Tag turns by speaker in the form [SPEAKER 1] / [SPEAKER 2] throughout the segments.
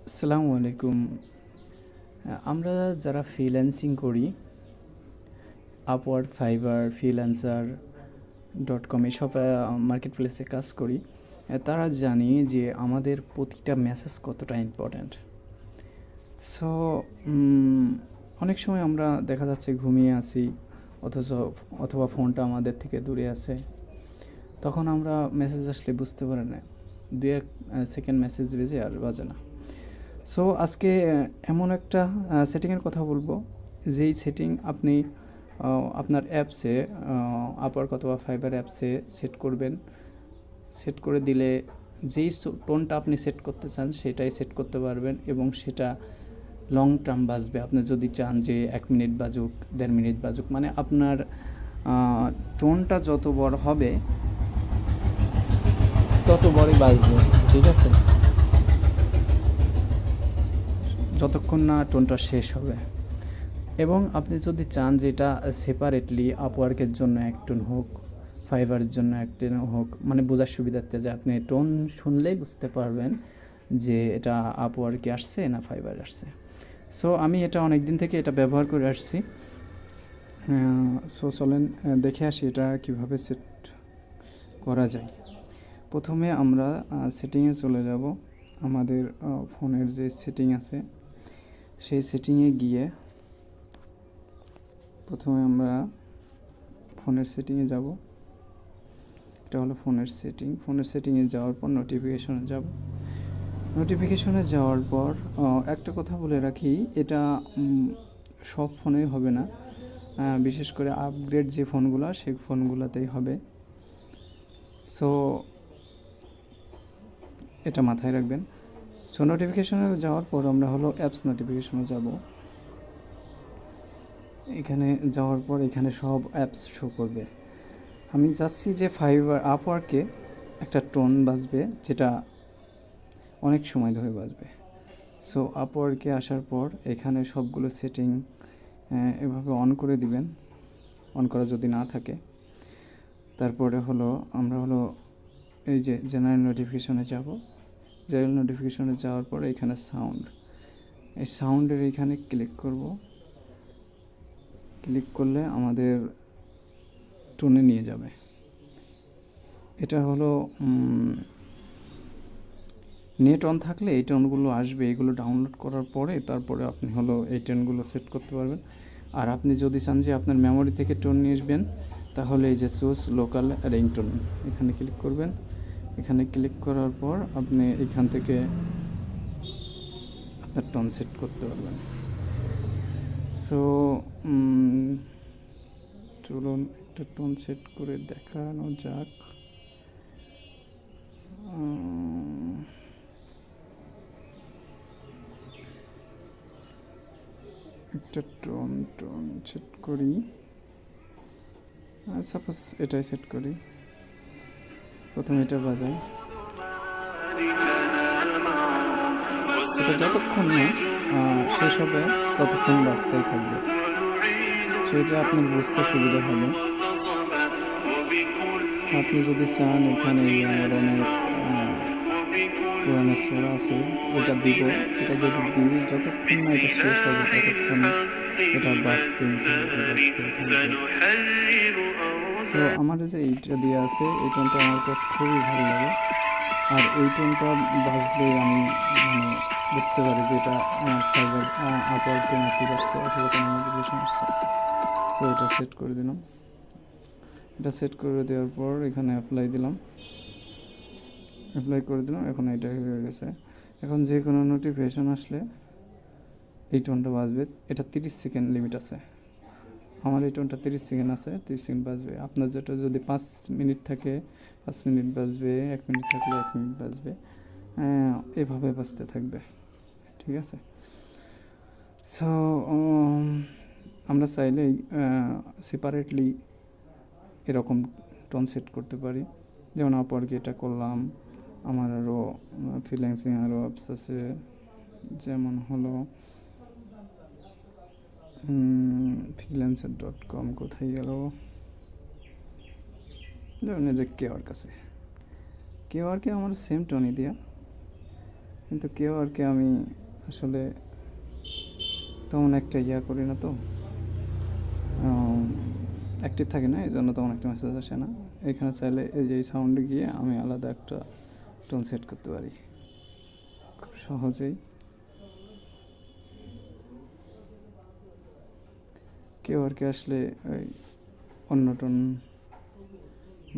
[SPEAKER 1] আসসালামু আলাইকুম। আমরা যারা ফ্রিল্যান্সিং করি, আপওয়ার্ক, ফাইবার, ফ্রিল্যান্সার .com এসব মার্কেট প্লেসে কাজ করি, তারা জানি যে আমাদের প্রতিটা মেসেজ কতটা ইম্পর্ট্যান্ট। সো অনেক সময় আমরা দেখা যাচ্ছে ঘুমিয়ে আছি, অথবা ফোনটা আমাদের থেকে দূরে আছে। তখন আমরা মেসেজ আসলে বুঝতে পারি না, 2-1 সেকেন্ড মেসেজ বেজে আর বাজে না। সো আজকে এমন একটা সেটিংয়ের কথা বলবো, যেই সেটিং আপনি আপনার অ্যাপসে, আপওয়ার্ক অথবা ফাইবার অ্যাপসে সেট করবেন। সেট করে দিলে যেই টোনটা আপনি সেট করতে চান সেটাই সেট করতে পারবেন, এবং সেটা লং টার্ম বাজবে। আপনি যদি চান যে 1 মিনিট বাজুক, 1.5 মিনিট বাজুক, মানে আপনার টোনটা যত বড় হবে তত বড়ই বাজবে, ঠিক আছে, যতক্ষণ না টোনটা শেষ হবে। এবং আপনি যদি চান যে এটা সেপারেটলি আপওয়ার্কের জন্য এক টোন হোক, ফাইবারের জন্য এক টোন হোক, মানে বোঝার সুবিধার্থে যে আপনি টোন শুনলেই বুঝতে পারবেন যে এটা আপওয়ার্কে আসছে না ফাইবারে আসছে। সো আমি এটা অনেক দিন থেকে এটা ব্যবহার করে আসছি। সো চলেন দেখে আসি এটা কিভাবে সেট করা যায়। প্রথমে আমরা সেটিংয়ে চলে যাব। আমাদের ফোনের যে সেটিং আছে সেই সেটিংয়ে গিয়ে প্রথমে আমরা ফোনের সেটিংয়ে যাব। এটা হলো ফোনের সেটিং। ফোনের সেটিংয়ে যাওয়ার পর নোটিফিকেশনে যাব। নোটিফিকেশনে যাওয়ার পর একটা কথা বলে রাখি, এটা সব ফোনেই হবে না, বিশেষ করে আপগ্রেড যে ফোনগুলো সেই ফোনগুলোতেই হবে। সো এটা মাথায় রাখবেন। সো নোটিফিকেশনে যাওয়ার পর আমরা হলো অ্যাপস নোটিফিকেশনে যাব। এখানে যাওয়ার পর এখানে সব অ্যাপস শো করবে। আমি চাচ্ছি যে ফাইবার আপওয়ার্কে একটা টোন বাজবে, যেটা অনেক সময় ধরে বাজবে। সো আপওয়ার্কে আসার পর এখানে সবগুলো সেটিং এভাবে অন করে দিবেন, অন করা যদি না থাকে। তারপরে হলো আমরা হলো এই যে জেনারেল নোটিফিকেশনে যাব। জেনারেল নোটিফিকেশনে যাওয়ার পরে এখানে সাউন্ড, এই সাউন্ডের এখানে ক্লিক করব। ক্লিক করলে আমাদের টোনে নিয়ে যাবে। এটা হলো নেট অন থাকলে এই টোনগুলো আসবে। এগুলো ডাউনলোড করার পরে তারপরে আপনি হলো এই টোনগুলো সেট করতে পারবেন। আর আপনি যদি চান যে আপনার মেমোরি থেকে টোন নিয়ে আসবেন, তাহলে এই যে চুজ লোকাল রিংটোন এখানে ক্লিক করবেন। এখানে ক্লিক করার পর আপনি এখান থেকে আপনার টোন সেট করতে পারবেন। সো চলুন একটা টোন সেট করে দেখানো যাক। একটা টোন সেট করি, সাপোজ এটাই সেট করি। প্রথমে এটা বাজাই, এটা যতক্ষণ না শেষ হবে ততক্ষণ বাজতেই থাকবে। সেটা আপনার বুঝতে সুবিধা হবে। আপনি যদি চান এখানে আমার অনেক পুরানো সোরা আছে, এটা দিব। এটা যদি দিই যতক্ষণ না এটা শেষ হবে ততক্ষণ এটা বাজতেই থাকবে। তো আমার যে এইটা দিয়ে আছে এই টোনটা আমার কাছে খুবই ভালো লাগে। আর এই টোনটা বাজলেই আমি মানে বুঝতে পারি যে এটা আমার ফাইবার আপওয়ার্কে মেসেজ আসছে অথবা কোনো নোটিফিকেশন আসছে। সো এটা সেট করে দিলাম। এটা সেট করে দেওয়ার পর এখানে অ্যাপ্লাই দিলাম। এখন এটা হয়ে গেছে। এখন যে কোনো নোটিফিকেশন আসলে এই টোনটা বাজবে। এটা 30 সেকেন্ড লিমিট আছে। আমার এই টোনটা 30 সেকেন্ড আছে, 30 সেকেন্ড বাজবে। আপনার যেটা যদি 5 মিনিট থাকে 5 মিনিট বাজবে, 1 মিনিট থাকলে 1 মিনিট বাজবে, এভাবে বাজতে থাকবে, ঠিক আছে। সো আমরা চাইলেই সেপারেটলি এরকম টোন সেট করতে পারি। যেমন আপওয়ার্কে এটা করলাম। আমার আরও ফ্রিল্যান্সিং আরও অ্যাপস আছে, যেমন হলো freelancer.com, কোথায় গেল, যেমন যে কেওয়ার্ক আছে। কেওয়ার্কে আমার সেম টোনই দেওয়া। কিন্তু কেউ আর কি আমি আসলে তেমন একটা করি না তো, অ্যাক্টিভ থাকি না, এই জন্য তেমন একটা মেসেজ আসে না। এখানে চাইলে এই যে এই সাউন্ডে গিয়ে আমি আলাদা একটা টোন সেট করতে পারি খুব সহজেই। কেউ আর কি আসলে ওই অন্য টোন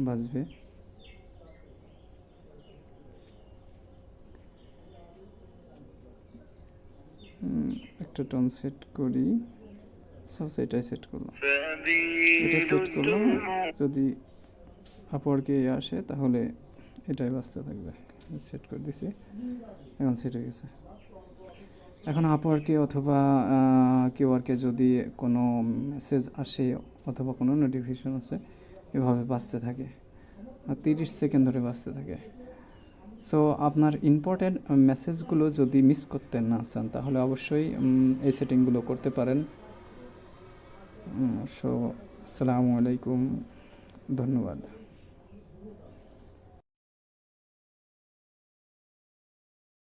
[SPEAKER 1] বাজবে। একটা টোন সেট করি, সাপোজ এটাই সেট করলাম, যদি আপওয়ার্কে আসে তাহলে এটাই বাজতে থাকবে। সেট করে দিছি, এখন সেট হয়ে গেছে। এখন আপওয়ার্কে অথবা কিউআরকে যদি কোনো মেসেজ আসে অথবা কোনো নোটিফিকেশন আসে, এভাবে বাজতে থাকে, 30 সেকেন্ড ধরে বাজতে থাকে। সো আপনার ইম্পর্ট্যান্ট মেসেজগুলো যদি মিস করতে না চান তাহলে অবশ্যই এই সেটিংগুলো করতে পারেন। সো আসসালামু আলাইকুম, ধন্যবাদ।